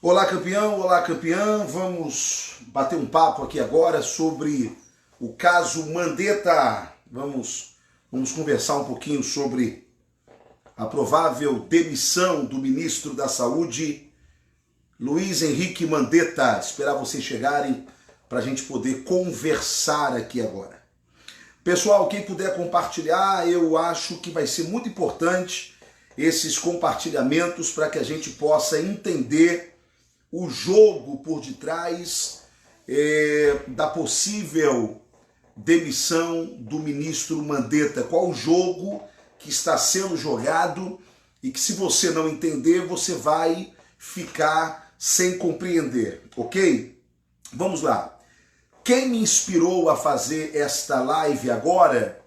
Olá campeão, olá campeã, vamos bater um papo aqui agora sobre o caso Mandetta. Vamos conversar um pouquinho sobre a provável demissão do ministro da Saúde, Luiz Henrique Mandetta. Esperar vocês chegarem para a gente poder conversar aqui agora. Pessoal, quem puder compartilhar, eu acho que vai ser muito importante esses compartilhamentos para que a gente possa entender o jogo por detrás da possível demissão do ministro Mandetta. Qual o jogo que está sendo jogado e que, se você não entender, você vai ficar sem compreender, ok? Vamos lá. Quem me inspirou a fazer esta live agora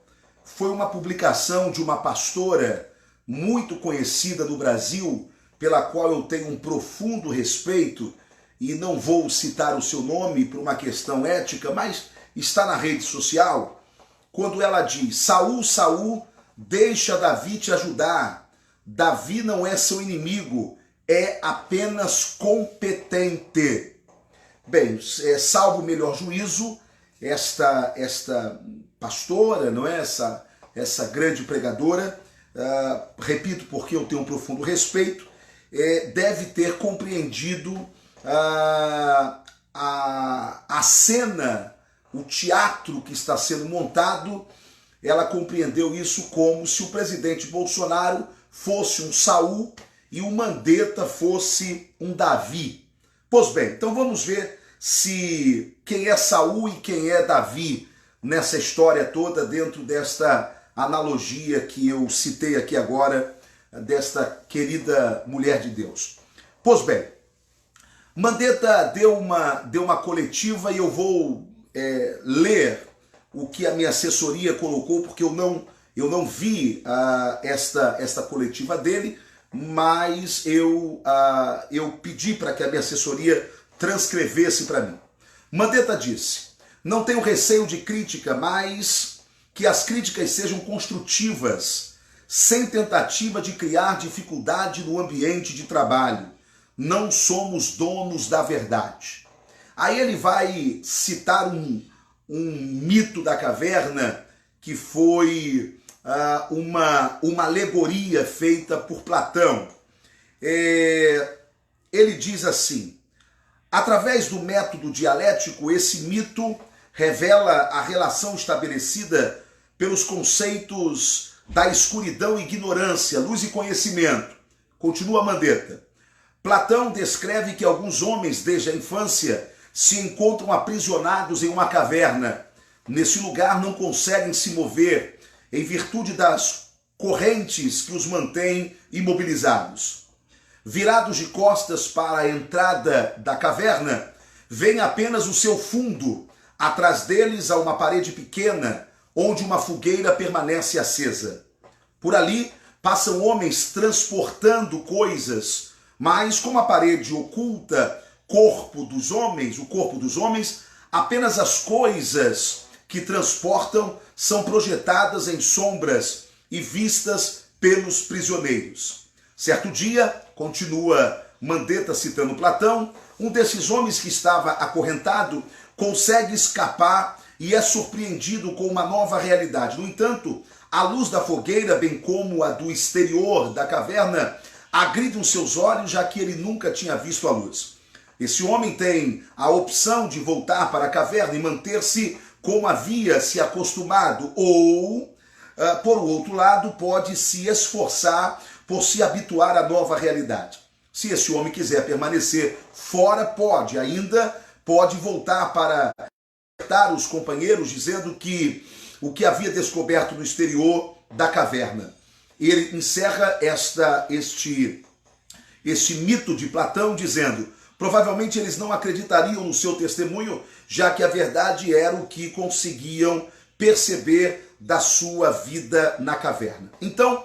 foi uma publicação de uma pastora muito conhecida do Brasil, pela qual eu tenho um profundo respeito, e não vou citar o seu nome por uma questão ética, mas está na rede social, quando ela diz: Saul, Saul, deixa Davi te ajudar. Davi não é seu inimigo, é apenas competente. Bem, salvo o melhor juízo, esta pastora, não é? Essa grande pregadora, repito porque eu tenho um profundo respeito, deve ter compreendido a cena, o teatro que está sendo montado. Ela compreendeu isso como se o presidente Bolsonaro fosse um Saul e o Mandetta fosse um Davi. Pois bem, então vamos ver quem é Saul e quem é Davi nessa história toda, dentro desta analogia que eu citei aqui agora, desta querida mulher de Deus. Pois bem, Mandetta deu uma coletiva e eu vou ler o que a minha assessoria colocou, porque eu não vi esta coletiva dele, mas eu pedi para que a minha assessoria transcrevesse para mim. Mandetta disse: não tenho receio de crítica, mas que as críticas sejam construtivas, sem tentativa de criar dificuldade no ambiente de trabalho. Não somos donos da verdade. Aí ele vai citar um mito da caverna, que foi uma alegoria feita por Platão. Ele diz assim: através do método dialético, esse mito revela a relação estabelecida pelos conceitos da escuridão e ignorância, luz e conhecimento. Continua Mandetta. Platão descreve que alguns homens, desde a infância, se encontram aprisionados em uma caverna. Nesse lugar não conseguem se mover, em virtude das correntes que os mantêm imobilizados. Virados de costas para a entrada da caverna, vem apenas o seu fundo. Atrás deles há uma parede pequena, onde uma fogueira permanece acesa. Por ali passam homens transportando coisas, mas como a parede oculta o corpo dos homens, apenas as coisas que transportam são projetadas em sombras e vistas pelos prisioneiros. Certo dia, continua Mandetta citando Platão, um desses homens que estava acorrentado consegue escapar e é surpreendido com uma nova realidade. No entanto, a luz da fogueira, bem como a do exterior da caverna, agridem seus olhos, já que ele nunca tinha visto a luz. Esse homem tem a opção de voltar para a caverna e manter-se como havia se acostumado, ou, por outro lado, pode se esforçar por se habituar à nova realidade. Se esse homem quiser permanecer fora, pode voltar para alertar os companheiros, dizendo que o que havia descoberto no exterior da caverna. Ele encerra este mito de Platão dizendo: provavelmente eles não acreditariam no seu testemunho, já que a verdade era o que conseguiam perceber da sua vida na caverna. Então,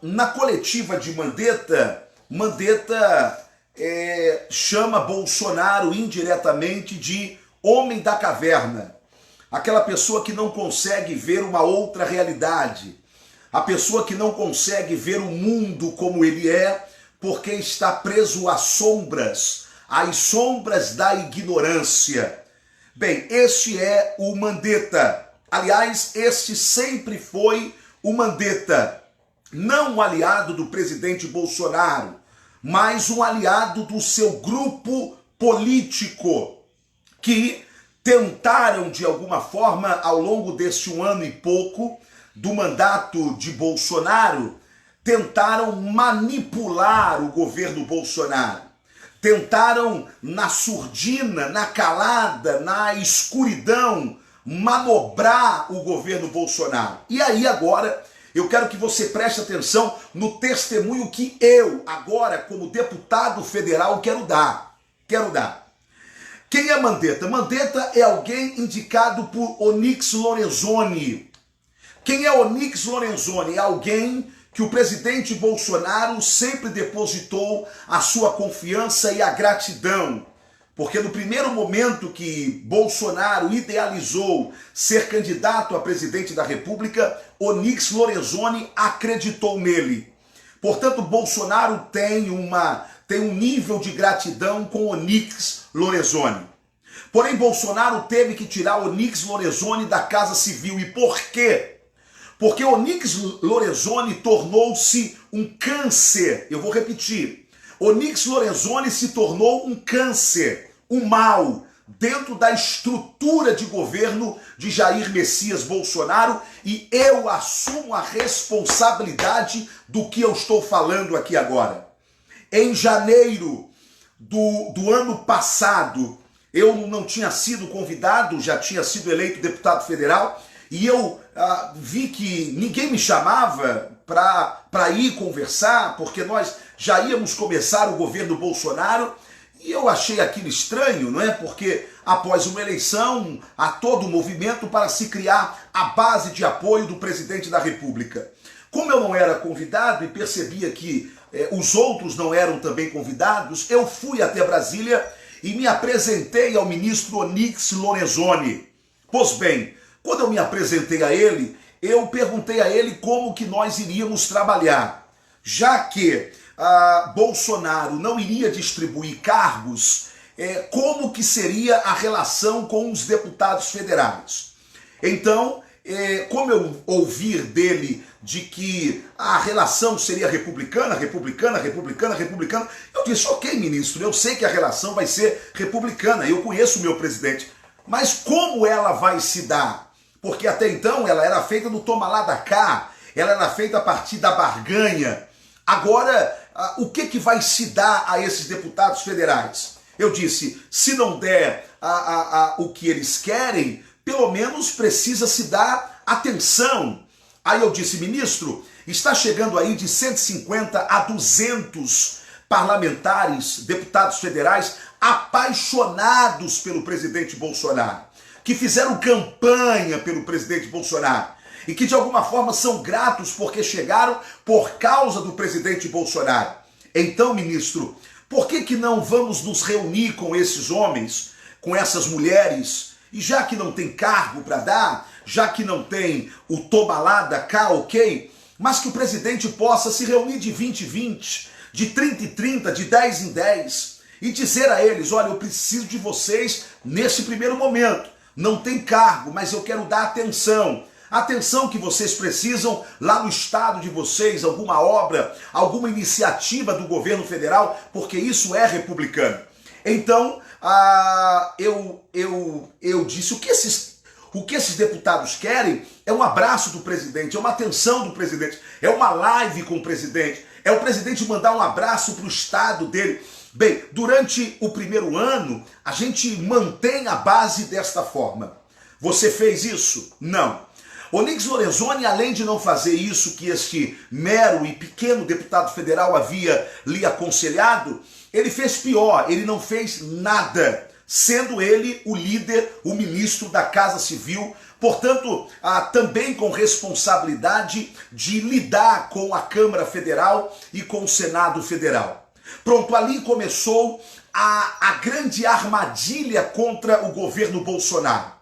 na coletiva de Mandetta, chama Bolsonaro indiretamente de homem da caverna, aquela pessoa que não consegue ver uma outra realidade, a pessoa que não consegue ver o mundo como ele é, porque está preso às sombras da ignorância. Bem, este é o Mandetta. Aliás, este sempre foi o Mandetta, não um aliado do presidente Bolsonaro, mas um aliado do seu grupo político, que tentaram, de alguma forma, ao longo deste 1 ano e pouco do mandato de Bolsonaro, tentaram manipular o governo Bolsonaro. Tentaram, na surdina, na calada, na escuridão, manobrar o governo Bolsonaro. E aí agora eu quero que você preste atenção no testemunho que eu, agora como deputado federal, quero dar. Quem é Mandetta? Mandetta é alguém indicado por Onyx Lorenzoni. Quem é Onyx Lorenzoni? É alguém que o presidente Bolsonaro sempre depositou a sua confiança e a gratidão. Porque no primeiro momento que Bolsonaro idealizou ser candidato a presidente da República, Onyx Lorenzoni acreditou nele. Portanto, Bolsonaro tem um nível de gratidão com Onyx Lorenzoni. Porém, Bolsonaro teve que tirar Onyx Lorenzoni da Casa Civil. E por quê? Porque Onyx Lorenzoni tornou-se um câncer. Eu vou repetir. Onyx Lorenzoni se tornou um câncer, um mal, dentro da estrutura de governo de Jair Messias Bolsonaro, e eu assumo a responsabilidade do que eu estou falando aqui agora. Em janeiro do ano passado, eu não tinha sido convidado, já tinha sido eleito deputado federal, e eu vi que ninguém me chamava para ir conversar, porque nós já íamos começar o governo Bolsonaro, e eu achei aquilo estranho, não é? Porque após uma eleição, há todo um movimento para se criar a base de apoio do presidente da República. Como eu não era convidado e percebia que os outros não eram também convidados, eu fui até Brasília e me apresentei ao ministro Onyx Lorenzoni. Pois bem, quando eu me apresentei a ele, eu perguntei a ele como que nós iríamos trabalhar. Já que Bolsonaro não iria distribuir cargos, como que seria a relação com os deputados federais? Então, como eu ouvir dele de que a relação seria republicana, eu disse, ok, ministro, eu sei que a relação vai ser republicana, eu conheço o meu presidente, mas como ela vai se dar? Porque até então ela era feita no toma lá da cá, ela era feita a partir da barganha. Agora, o que vai se dar a esses deputados federais? Eu disse, se não der o que eles querem, pelo menos precisa se dar atenção. Aí eu disse, ministro, está chegando aí de 150 a 200 parlamentares, deputados federais, apaixonados pelo presidente Bolsonaro, que fizeram campanha pelo presidente Bolsonaro e que de alguma forma são gratos porque chegaram por causa do presidente Bolsonaro. Então, ministro, por que não vamos nos reunir com esses homens, com essas mulheres, e já que não tem cargo para dar, já que não tem o toma lá da cá, ok, mas que o presidente possa se reunir de 20 em 20, de 30 em 30, de 10 em 10, e dizer a eles, olha, eu preciso de vocês nesse primeiro momento. Não tem cargo, mas eu quero dar atenção. Atenção que vocês precisam lá no estado de vocês, alguma obra, alguma iniciativa do governo federal, porque isso é republicano. Então, eu disse, o que esses deputados querem é um abraço do presidente, é uma atenção do presidente, é uma live com o presidente, é o presidente mandar um abraço para o estado dele. Bem, durante o primeiro ano, a gente mantém a base desta forma. Você fez isso? Não. Onyx Lorenzoni, além de não fazer isso que este mero e pequeno deputado federal havia lhe aconselhado, ele fez pior, ele não fez nada. sendo ele o líder, o ministro da Casa Civil, portanto, também com responsabilidade de lidar com a Câmara Federal e com o Senado Federal. Pronto, ali começou a grande armadilha contra o governo Bolsonaro.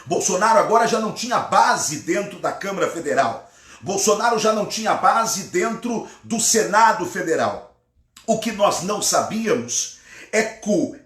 Bolsonaro agora já não tinha base dentro da Câmara Federal. Bolsonaro já não tinha base dentro do Senado Federal. O que nós não sabíamos é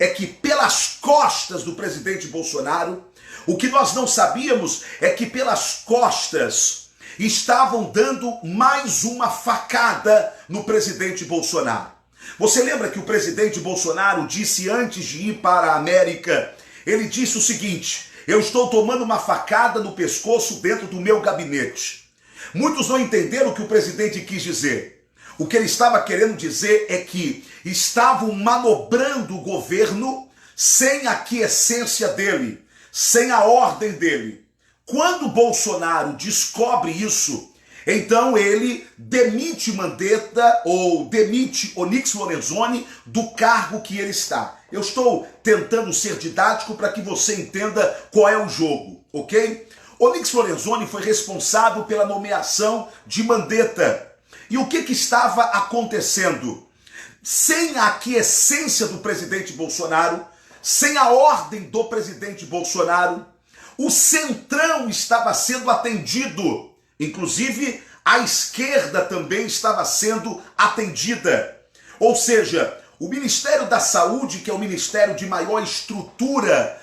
que pelas costas do presidente Bolsonaro, o que nós não sabíamos é que pelas costas estavam dando mais uma facada no presidente Bolsonaro. Você lembra que o presidente Bolsonaro disse antes de ir para a América, ele disse o seguinte: eu estou tomando uma facada no pescoço dentro do meu gabinete. Muitos não entenderam o que o presidente quis dizer. O que ele estava querendo dizer é que estavam manobrando o governo sem a aquiescência dele, sem a ordem dele. Quando Bolsonaro descobre isso, então ele demite Mandetta ou demite Onyx Lorenzoni do cargo que ele está. Eu estou tentando ser didático para que você entenda qual é o jogo, ok? Onyx Lorenzoni foi responsável pela nomeação de Mandetta. E o que estava acontecendo? Sem a aquiescência do presidente Bolsonaro, sem a ordem do presidente Bolsonaro, o Centrão estava sendo atendido. Inclusive, a esquerda também estava sendo atendida. Ou seja, o Ministério da Saúde, que é o ministério de maior estrutura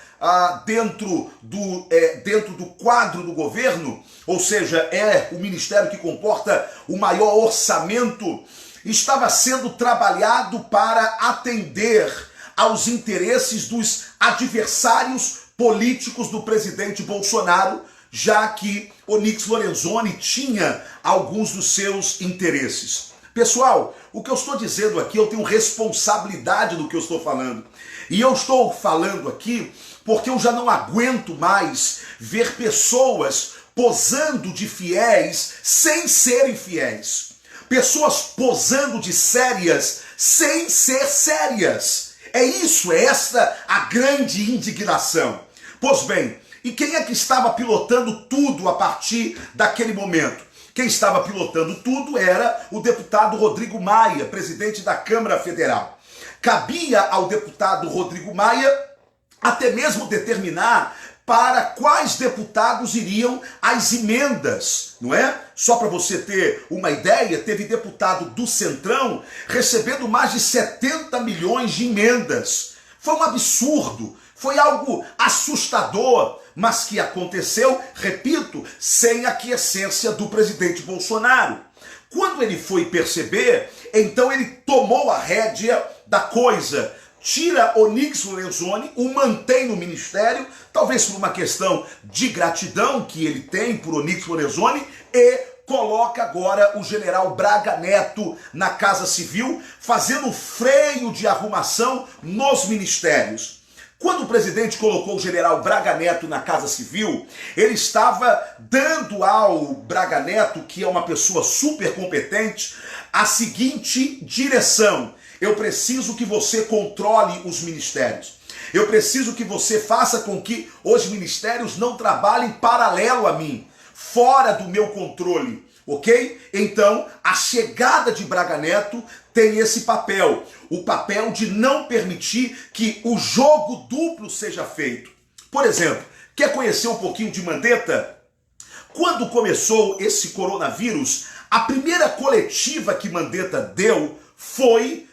dentro do quadro do governo, ou seja, é o ministério que comporta o maior orçamento, estava sendo trabalhado para atender aos interesses dos adversários políticos do presidente Bolsonaro, já que Onyx Lorenzoni tinha alguns dos seus interesses. Pessoal, o que eu estou dizendo aqui, eu tenho responsabilidade do que eu estou falando. E eu estou falando aqui porque eu já não aguento mais ver pessoas posando de fiéis sem serem fiéis. Pessoas posando de sérias sem ser sérias. É isso, é essa a grande indignação. Pois bem, e quem é que estava pilotando tudo a partir daquele momento? Quem estava pilotando tudo era o deputado Rodrigo Maia, presidente da Câmara Federal. Cabia ao deputado Rodrigo Maia até mesmo determinar para quais deputados iriam as emendas, não é? Só para você ter uma ideia, teve deputado do Centrão recebendo mais de 70 milhões de emendas. Foi um absurdo, foi algo assustador, mas que aconteceu, repito, sem a aquiescência do presidente Bolsonaro. Quando ele foi perceber, então ele tomou a rédea da coisa, tira Onyx Lorenzoni, o mantém no ministério, talvez por uma questão de gratidão que ele tem por Onyx Lorenzoni, e coloca agora o general Braga Neto na Casa Civil, fazendo freio de arrumação nos ministérios. Quando o presidente colocou o general Braga Neto na Casa Civil, ele estava dando ao Braga Neto, que é uma pessoa super competente, a seguinte direção: eu preciso que você controle os ministérios. Eu preciso que você faça com que os ministérios não trabalhem paralelo a mim, fora do meu controle, ok? Então, a chegada de Braga Neto tem esse papel, o papel de não permitir que o jogo duplo seja feito. Por exemplo, quer conhecer um pouquinho de Mandetta? Quando começou esse coronavírus, a primeira coletiva que Mandetta deu foi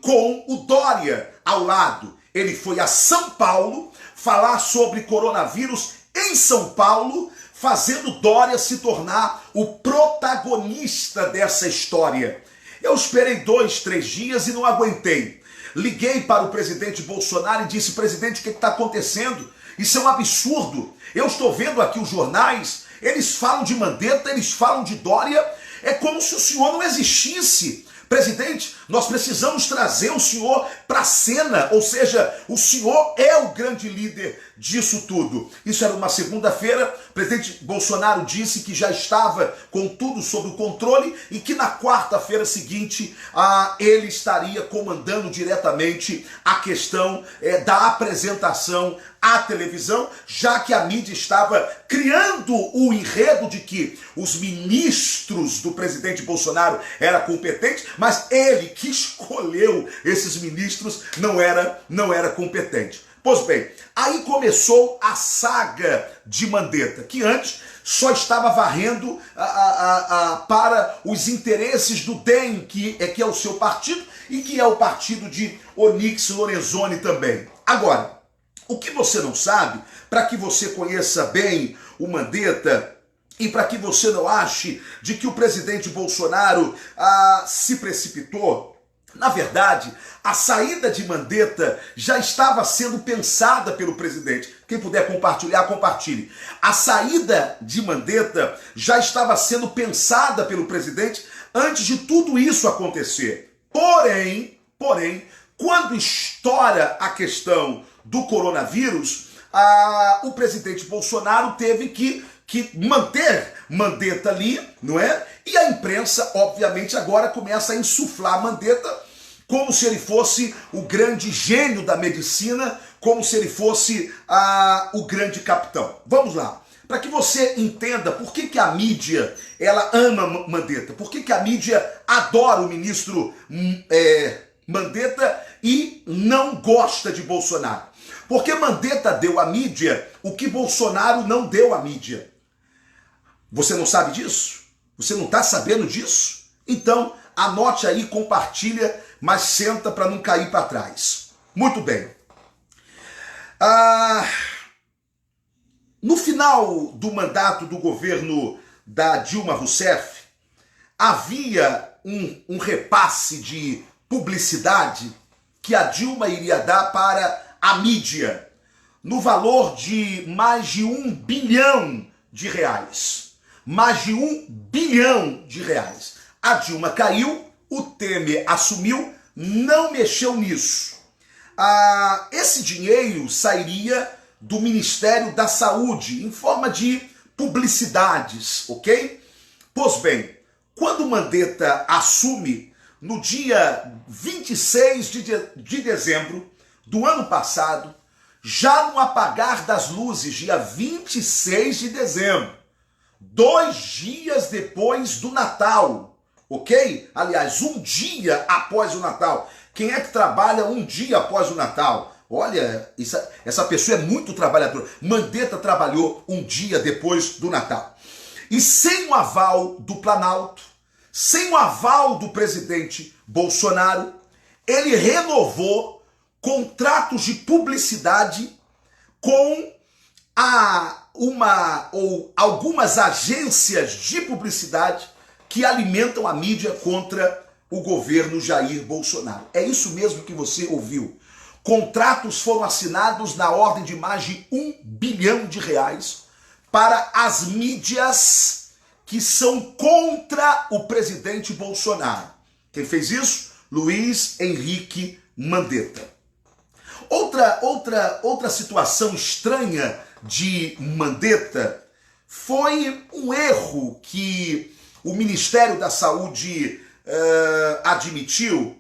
com o Dória ao lado. Ele foi a São Paulo falar sobre coronavírus em São Paulo, fazendo Dória se tornar o protagonista dessa história. Eu esperei 2, 3 dias e não aguentei. Liguei para o presidente Bolsonaro e disse: presidente, o que está acontecendo? Isso é um absurdo. Eu estou vendo aqui os jornais, eles falam de Mandetta, eles falam de Dória, é como se o senhor não existisse. Presidente, Nós precisamos trazer o senhor para a cena, ou seja, o senhor é o grande líder disso tudo. Isso era uma segunda-feira, o presidente Bolsonaro disse que já estava com tudo sob o controle e que na quarta-feira seguinte ele estaria comandando diretamente a questão da apresentação à televisão, já que a mídia estava criando o enredo de que os ministros do presidente Bolsonaro eram competentes, mas ele que escolheu esses ministros não era competente. Pois bem, aí começou a saga de Mandetta, que antes só estava varrendo para os interesses do DEM, que é o seu partido, e que é o partido de Onyx Lorenzoni também. Agora, o que você não sabe, para que você conheça bem o Mandetta e para que você não ache de que o presidente Bolsonaro se precipitou, na verdade, a saída de Mandetta já estava sendo pensada pelo presidente. Quem puder compartilhar, compartilhe. A saída de Mandetta já estava sendo pensada pelo presidente antes de tudo isso acontecer. Porém, quando estoura a questão do coronavírus, o presidente Bolsonaro teve que manter Mandetta ali, não é? E a imprensa, obviamente, agora começa a insuflar Mandetta como se ele fosse o grande gênio da medicina, como se ele fosse o grande capitão. Vamos lá. Para que você entenda por que a mídia ela ama Mandetta, por que a mídia adora o ministro Mandetta e não gosta de Bolsonaro. Porque Mandetta deu à mídia o que Bolsonaro não deu à mídia. Você não sabe disso? Você não está sabendo disso? Então, anote aí, compartilha, mas senta para não cair para trás. Muito bem. No final do mandato do governo da Dilma Rousseff, havia um repasse de publicidade que a Dilma iria dar para a mídia, no valor de mais de R$1 bilhão. Mais de R$1 bilhão. A Dilma caiu, o Temer assumiu, não mexeu nisso. Esse dinheiro sairia do Ministério da Saúde, em forma de publicidades, ok? Pois bem, quando Mandetta assume, no dia 26 de dezembro do ano passado, já no apagar das luzes, dia 26 de dezembro, 2 dias depois do Natal, ok? Aliás, um dia após o Natal. Quem é que trabalha um dia após o Natal? Olha, essa pessoa é muito trabalhadora. Mandetta trabalhou um dia depois do Natal. E sem o aval do Planalto, sem o aval do presidente Bolsonaro, ele renovou contratos de publicidade com algumas agências de publicidade que alimentam a mídia contra o governo Jair Bolsonaro. É isso mesmo que você ouviu. Contratos foram assinados na ordem de mais de R$1 bilhão para as mídias que são contra o presidente Bolsonaro. Quem fez isso? Luiz Henrique Mandetta. Outra situação estranha de Mandetta foi um erro que o Ministério da Saúde admitiu,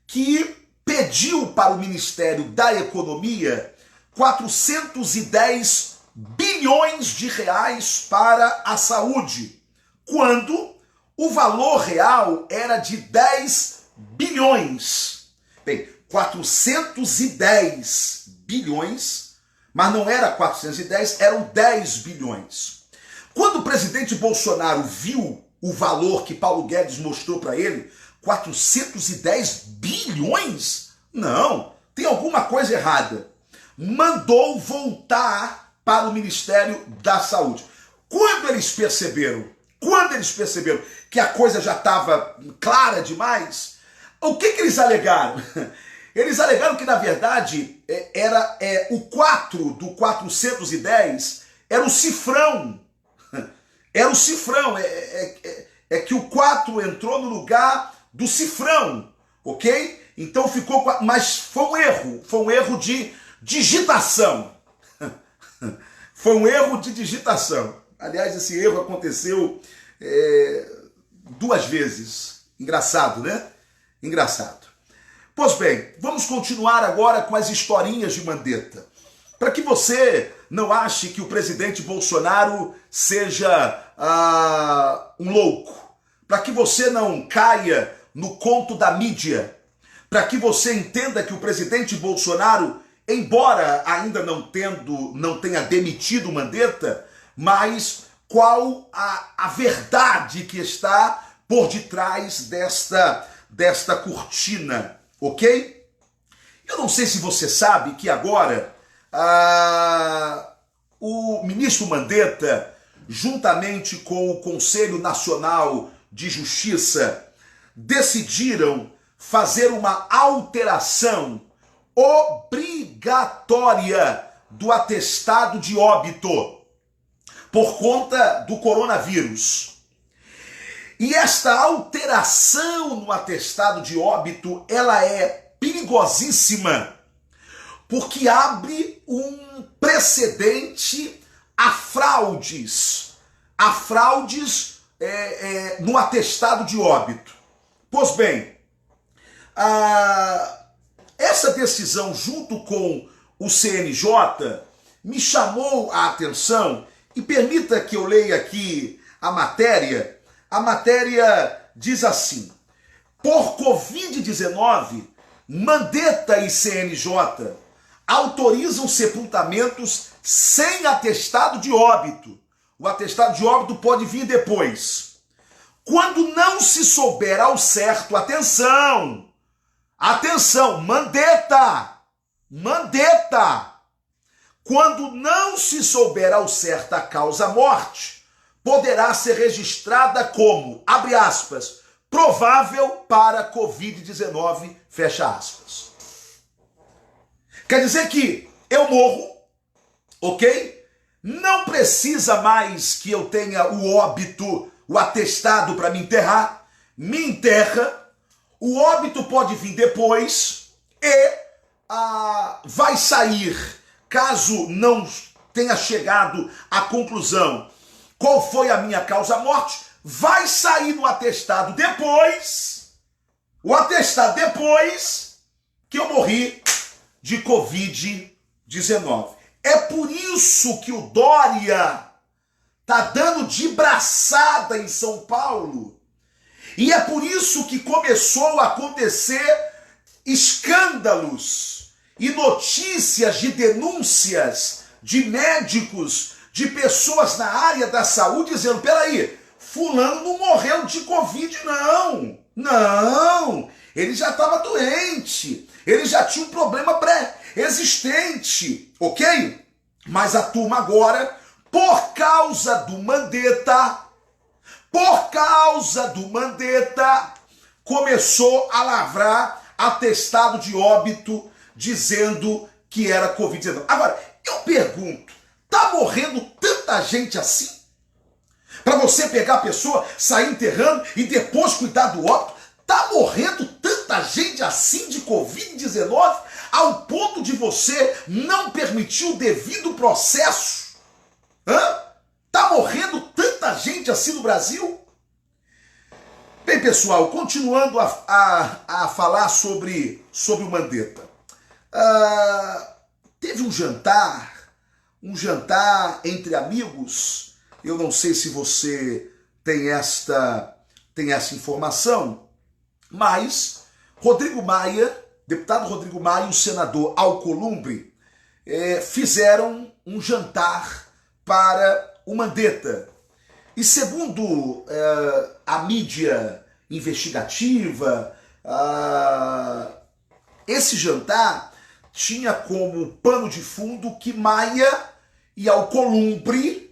que pediu para o Ministério da Economia 410 bilhões de reais para a saúde, quando o valor real era de 10 bilhões. Bem, 410 bilhões, mas não era 410, eram 10 bilhões. Quando o presidente Bolsonaro viu o valor que Paulo Guedes mostrou para ele, 410 bilhões? Não, tem alguma coisa errada. Mandou voltar para o Ministério da Saúde. Quando eles perceberam que a coisa já estava clara demais, o que eles alegaram? Eles alegaram que, na verdade, o 4 do 410 era o cifrão. Era o cifrão. É que o 4 entrou no lugar do cifrão. ok? Então ficou com mas foi um erro de digitação. Foi um erro de digitação. Aliás, esse erro aconteceu 2 vezes. Engraçado, né? Engraçado. Pois bem, vamos continuar agora com as historinhas de Mandetta. Para que você não ache que o presidente Bolsonaro seja um louco. Para que você não caia no conto da mídia. Para que você entenda que o presidente Bolsonaro, embora ainda não tenha demitido Mandetta, mas qual a verdade que está por detrás desta cortina, ok? Eu não sei se você sabe que agora o ministro Mandetta, juntamente com o Conselho Nacional de Justiça, decidiram fazer uma alteração obrigatória do atestado de óbito por conta do coronavírus. E esta alteração no atestado de óbito, ela é perigosíssima, porque abre um precedente a fraudes no atestado de óbito. Pois bem, essa decisão junto com o CNJ me chamou a atenção e permita que eu leia aqui a matéria. A matéria diz assim: por Covid-19, Mandetta e CNJ autorizam sepultamentos sem atestado de óbito. O atestado de óbito pode vir depois. Quando não se souber ao certo, atenção, Mandetta, quando não se souber ao certo a causa-morte, poderá ser registrada como, abre aspas, provável para Covid-19, fecha aspas. Quer dizer que eu morro, ok? Não precisa mais que eu tenha o óbito, o atestado para me enterrar, me enterra, o óbito pode vir depois e vai sair, caso não tenha chegado à conclusão qual foi a minha causa-morte, vai sair no atestado depois, que eu morri de Covid-19. É por isso que o Dória tá dando de braçada em São Paulo. E é por isso que começou a acontecer escândalos e notícias de denúncias de médicos, de pessoas na área da saúde dizendo, peraí, fulano não morreu de Covid, não, ele já estava doente, ele já tinha um problema pré-existente, ok? Mas a turma agora, por causa do Mandetta, começou a lavrar atestado de óbito dizendo que era Covid-19. Agora, eu pergunto, tá morrendo tanta gente assim? Para você pegar a pessoa, sair enterrando e depois cuidar do óbito? Tá morrendo tanta gente assim de Covid-19 ao ponto de você não permitir o devido processo? Tá morrendo tanta gente assim no Brasil? Bem, pessoal, continuando a falar sobre o Mandetta. Teve um jantar entre amigos. Eu não sei se você tem esta informação, mas deputado Rodrigo Maia e o senador Alcolumbre fizeram um jantar para o Mandetta. E segundo a mídia investigativa, esse jantar tinha como pano de fundo que Maia e Alcolumbre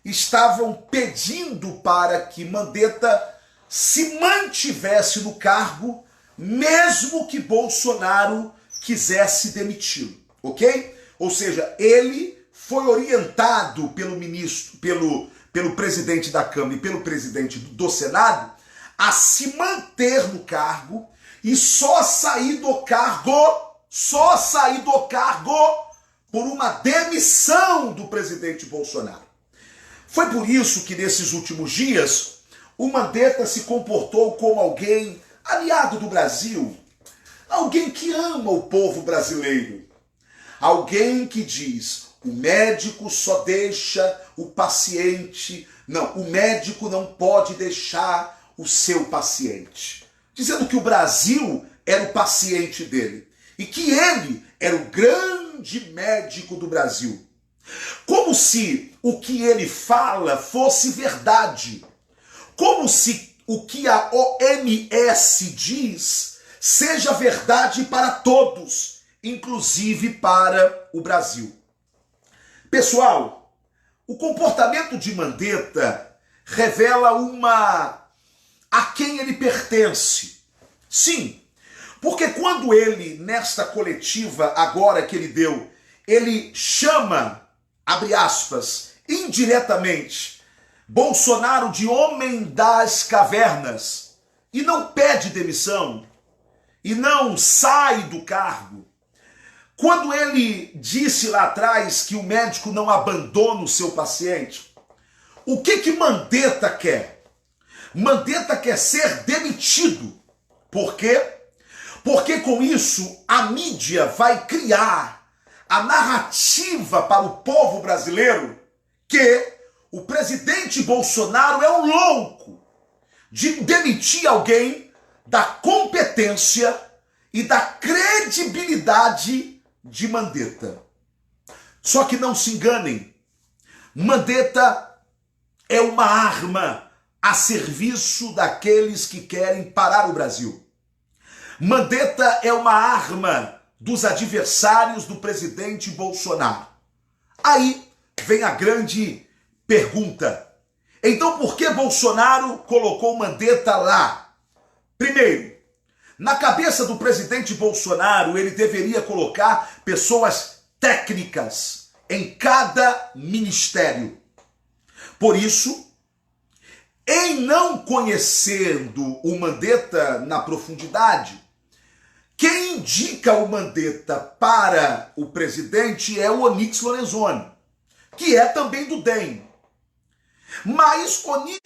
estavam pedindo para que Mandetta se mantivesse no cargo, mesmo que Bolsonaro quisesse demiti-lo, ok? Ou seja, ele foi orientado pelo ministro, pelo presidente da Câmara e pelo presidente do Senado a se manter no cargo e só sair do cargo por uma demissão do presidente Bolsonaro. Foi por isso que nesses últimos dias o Mandetta se comportou como alguém aliado do Brasil, alguém que ama o povo brasileiro, alguém que diz: o médico só deixa o paciente, não, o médico não pode deixar o seu paciente, dizendo que o Brasil era o paciente dele e que ele era o grande médico do Brasil. Como se o que ele fala fosse verdade. Como se o que a OMS diz seja verdade para todos, inclusive para o Brasil. Pessoal, o comportamento de Mandetta revela a quem ele pertence. Sim, porque quando ele, nesta coletiva agora que ele deu, ele chama, abre aspas, indiretamente, Bolsonaro de homem das cavernas, e não pede demissão, e não sai do cargo. Quando ele disse lá atrás que o médico não abandona o seu paciente, o que Mandetta quer? Mandetta quer ser demitido. Por quê? Porque com isso a mídia vai criar a narrativa para o povo brasileiro que o presidente Bolsonaro é um louco de demitir alguém da competência e da credibilidade de Mandetta. Só que não se enganem, Mandetta é uma arma a serviço daqueles que querem parar o Brasil. Mandetta é uma arma dos adversários do presidente Bolsonaro. Aí vem a grande pergunta. Então por que Bolsonaro colocou Mandetta lá? Primeiro, na cabeça do presidente Bolsonaro, ele deveria colocar pessoas técnicas em cada ministério. Por isso, em não conhecendo o Mandetta na profundidade, quem indica o Mandetta para o presidente é o Onyx Lorenzoni, que é também do DEM. Mas Onyx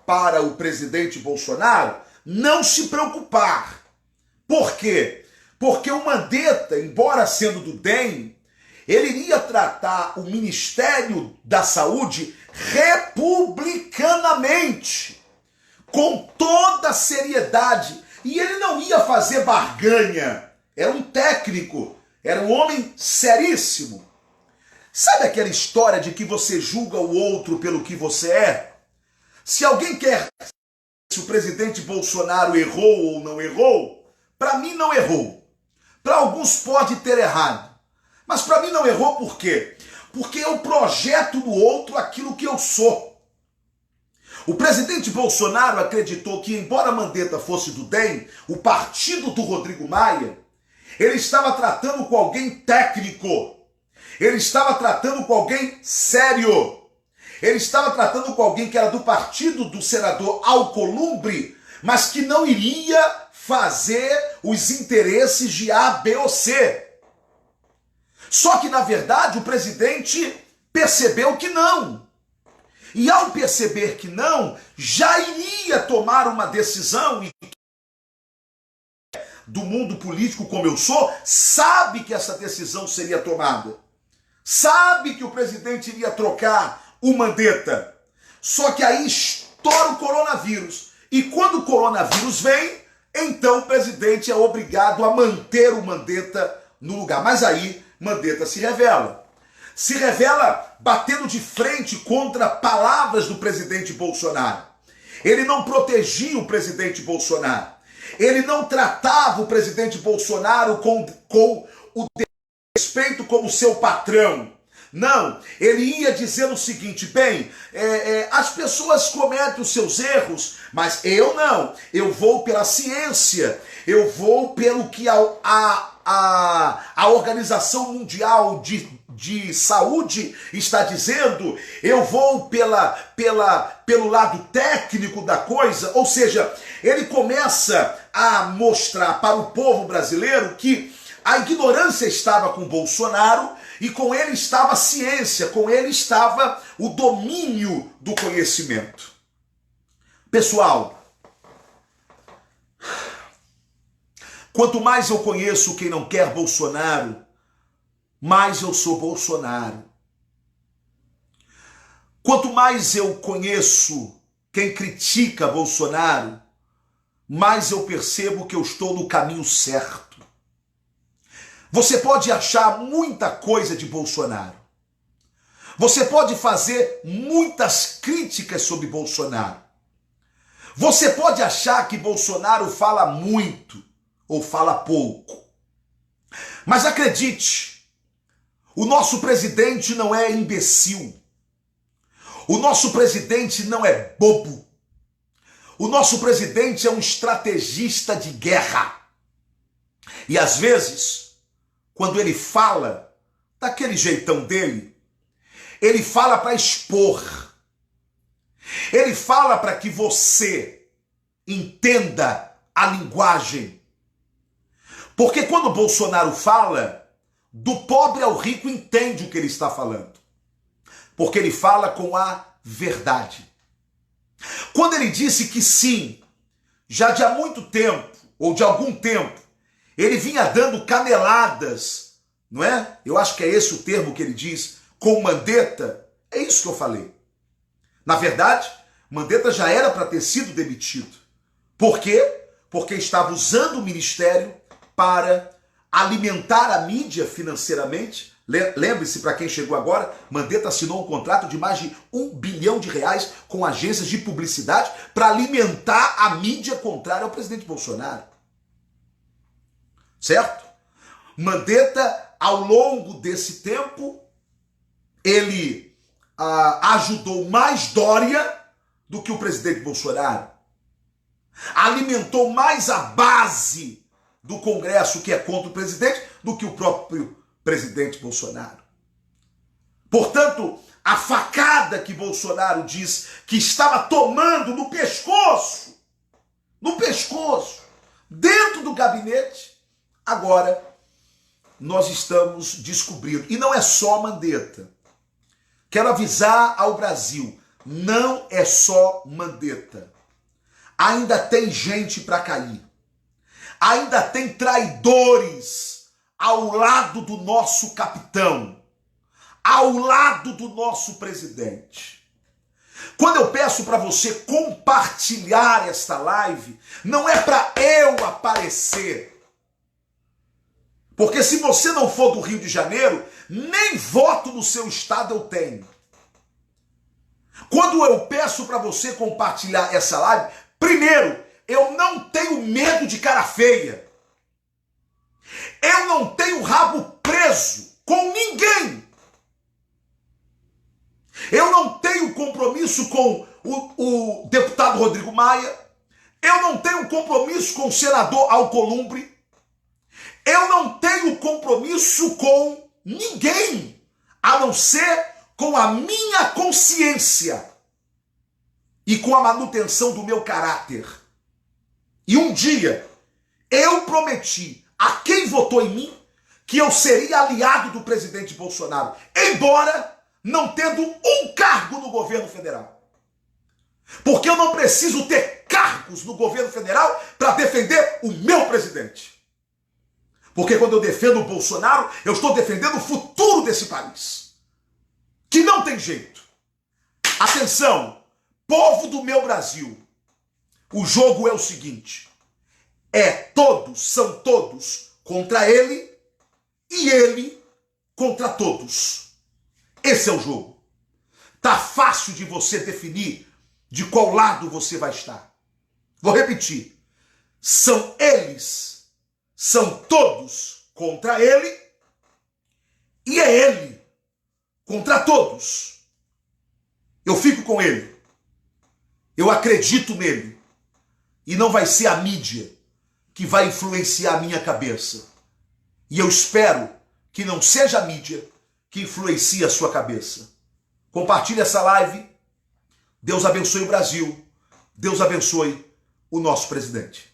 para o presidente Bolsonaro não se preocupar. Por quê? Porque o Mandetta, embora sendo do DEM, ele iria tratar o Ministério da Saúde republicanamente, com toda a seriedade. E ele não ia fazer barganha. Era um técnico, era um homem seríssimo. Sabe aquela história de que você julga o outro pelo que você é? Se alguém quer se o presidente Bolsonaro errou ou não errou, para mim não errou. Para alguns pode ter errado. Mas para mim não errou por quê? Porque eu projeto no outro aquilo que eu sou. O presidente Bolsonaro acreditou que, embora Mandetta fosse do DEM, o partido do Rodrigo Maia, ele estava tratando com alguém técnico. Ele estava tratando com alguém sério. Ele estava tratando com alguém que era do partido do senador Alcolumbre, mas que não iria fazer os interesses de A, B ou C. Só que, na verdade, o presidente percebeu que não. E ao perceber que não, já iria tomar uma decisão, e do mundo político como eu sou, sabe que essa decisão seria tomada. Sabe que o presidente iria trocar o Mandetta. Só que aí estoura o coronavírus. E quando o coronavírus vem, então o presidente é obrigado a manter o Mandetta no lugar. Mas aí Mandetta se revela. Se revela batendo de frente contra palavras do presidente Bolsonaro. Ele não protegia o presidente Bolsonaro. Ele não tratava o presidente Bolsonaro com o respeito como seu patrão. Não, ele ia dizendo o seguinte: bem, as pessoas cometem os seus erros, mas eu não. Eu vou pela ciência, eu vou pelo que a Organização Mundial de saúde está dizendo, eu vou pelo lado técnico da coisa, ou seja, ele começa a mostrar para o povo brasileiro que a ignorância estava com Bolsonaro e com ele estava a ciência, com ele estava o domínio do conhecimento. Pessoal, quanto mais eu conheço quem não quer Bolsonaro, mais eu sou Bolsonaro. Quanto mais eu conheço quem critica Bolsonaro, mais eu percebo que eu estou no caminho certo. Você pode achar muita coisa de Bolsonaro. Você pode fazer muitas críticas sobre Bolsonaro. Você pode achar que Bolsonaro fala muito ou fala pouco. Mas acredite, o nosso presidente não é imbecil. O nosso presidente não é bobo. O nosso presidente é um estrategista de guerra. E às vezes, quando ele fala daquele jeitão dele, ele fala para expor. Ele fala para que você entenda a linguagem. Porque quando Bolsonaro fala, do pobre ao rico entende o que ele está falando. Porque ele fala com a verdade. Quando ele disse que sim, já de há muito tempo, ou de algum tempo, ele vinha dando caneladas, não é? Eu acho que é esse o termo que ele diz, com Mandetta, é isso que eu falei. Na verdade, Mandetta já era para ter sido demitido. Por quê? Porque estava usando o ministério para alimentar a mídia financeiramente. Lembre-se, para quem chegou agora, Mandetta assinou um contrato de mais de R$1 bilhão com agências de publicidade para alimentar a mídia contrária ao presidente Bolsonaro. Certo? Mandetta, ao longo desse tempo, ele ajudou mais Dória do que o presidente Bolsonaro. Alimentou mais a base do Congresso, que é contra o presidente, do que o próprio presidente Bolsonaro. Portanto, a facada que Bolsonaro diz que estava tomando no pescoço, dentro do gabinete, agora nós estamos descobrindo. E não é só Mandetta. Quero avisar ao Brasil, não é só Mandetta. Ainda tem gente para cair. Ainda tem traidores ao lado do nosso capitão, ao lado do nosso presidente. Quando eu peço para você compartilhar esta live, não é para eu aparecer. Porque se você não for do Rio de Janeiro, nem voto no seu estado eu tenho. Quando eu peço para você compartilhar essa live, primeiro, eu não tenho medo de cara feia. Eu não tenho rabo preso com ninguém. Eu não tenho compromisso com o deputado Rodrigo Maia. Eu não tenho compromisso com o senador Alcolumbre. Eu não tenho compromisso com ninguém, a não ser com a minha consciência e com a manutenção do meu caráter. E um dia eu prometi a quem votou em mim que eu seria aliado do presidente Bolsonaro, embora não tendo um cargo no governo federal. Porque eu não preciso ter cargos no governo federal para defender o meu presidente. Porque quando eu defendo o Bolsonaro, eu estou defendendo o futuro desse país. Que não tem jeito. Atenção, povo do meu Brasil. O jogo é o seguinte. São todos contra ele e ele contra todos. Esse é o jogo. Tá fácil de você definir de qual lado você vai estar. Vou repetir. São todos contra ele e é ele contra todos. Eu fico com ele. Eu acredito nele. E não vai ser a mídia que vai influenciar a minha cabeça. E eu espero que não seja a mídia que influencia a sua cabeça. Compartilhe essa live. Deus abençoe o Brasil. Deus abençoe o nosso presidente.